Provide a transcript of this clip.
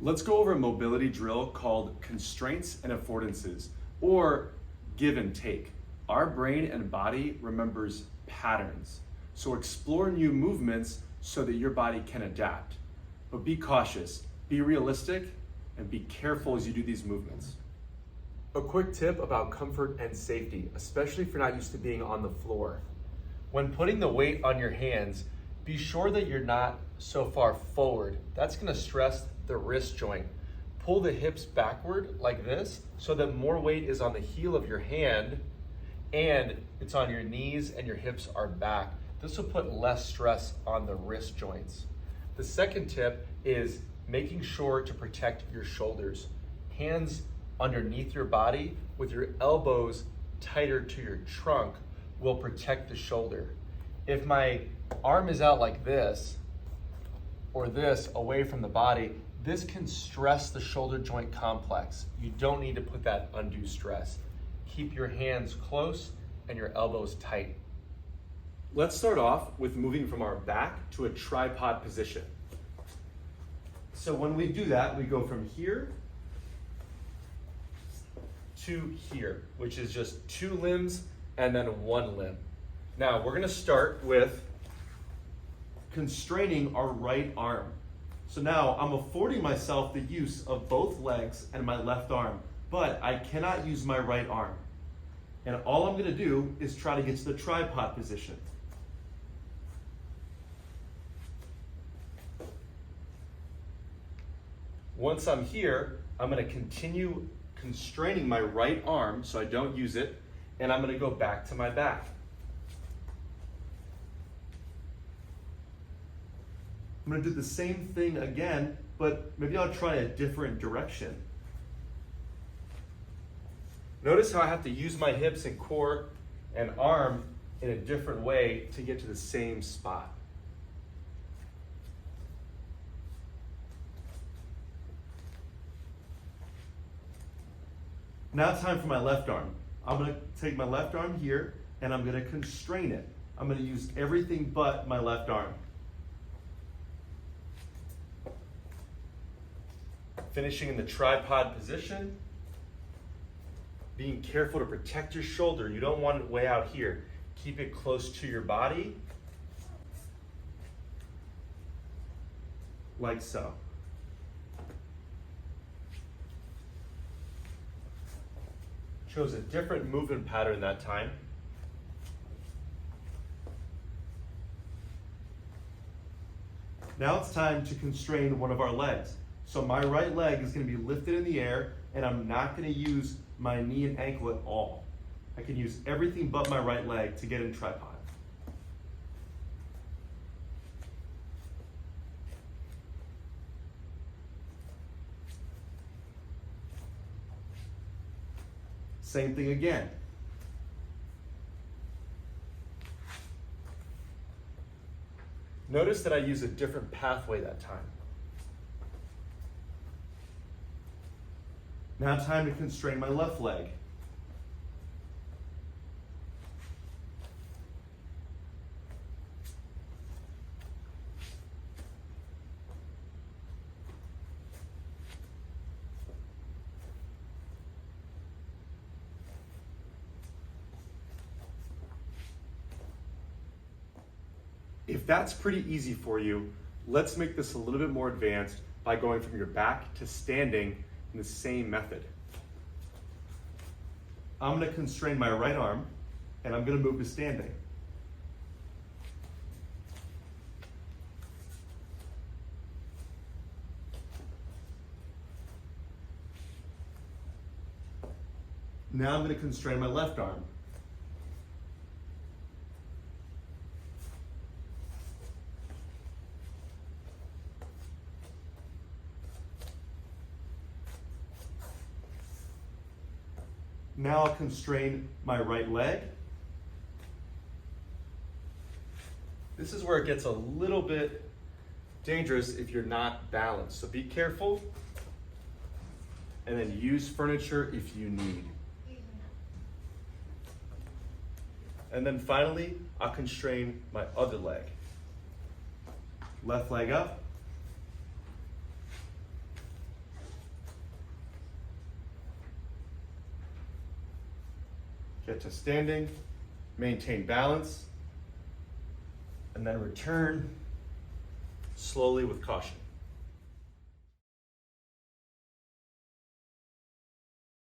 Let's go over a mobility drill called constraints and affordances, or give and take. Our brain and body remembers patterns. So explore new movements so that your body can adapt. But be cautious, be realistic, and be careful as you do these movements. A quick tip about comfort and safety, especially if you're not used to being on the floor. When putting the weight on your hands, be sure that you're not so far forward. That's gonna stress the wrist joint. Pull the hips backward like this so that more weight is on the heel of your hand and it's on your knees and your hips are back. This will put less stress on the wrist joints. The second tip is making sure to protect your shoulders. Hands underneath your body with your elbows tighter to your trunk will protect the shoulder. If my arm is out like this, or this away from the body, this can stress the shoulder joint complex. You don't need to put that undue stress. Keep your hands close and your elbows tight. Let's start off with moving from our back to a tripod position. So when we do that, we go from here to here, which is just 2 limbs and then 1 limb. Now we're gonna start with constraining our right arm. So now I'm affording myself the use of both legs and my left arm, but I cannot use my right arm. And all I'm gonna do is try to get to the tripod position. Once I'm here, I'm gonna continue constraining my right arm so I don't use it, and I'm gonna go back to my back. I'm gonna do the same thing again, but maybe I'll try a different direction. Notice how I have to use my hips and core and arm in a different way to get to the same spot. Now it's time for my left arm. I'm gonna take my left arm here and I'm gonna constrain it. I'm gonna use everything but my left arm. Finishing in the tripod position. Being careful to protect your shoulder. You don't want it way out here. Keep it close to your body. Like so. Chose a different movement pattern that time. Now it's time to constrain one of our legs. So my right leg is going to be lifted in the air and I'm not going to use my knee and ankle at all. I can use everything but my right leg to get in tripod. Same thing again. Notice that I use a different pathway that time. Now time to constrain my left leg. If that's pretty easy for you, let's make this a little bit more advanced by going from your back to standing in the same method. I'm going to constrain my right arm and I'm going to move to standing. Now I'm going to constrain my left arm. Now I'll constrain my right leg. This is where it gets a little bit dangerous if you're not balanced. So be careful and then use furniture if you need. And then finally, I'll constrain my other leg. Left leg up. Get to standing, maintain balance, and then return slowly with caution.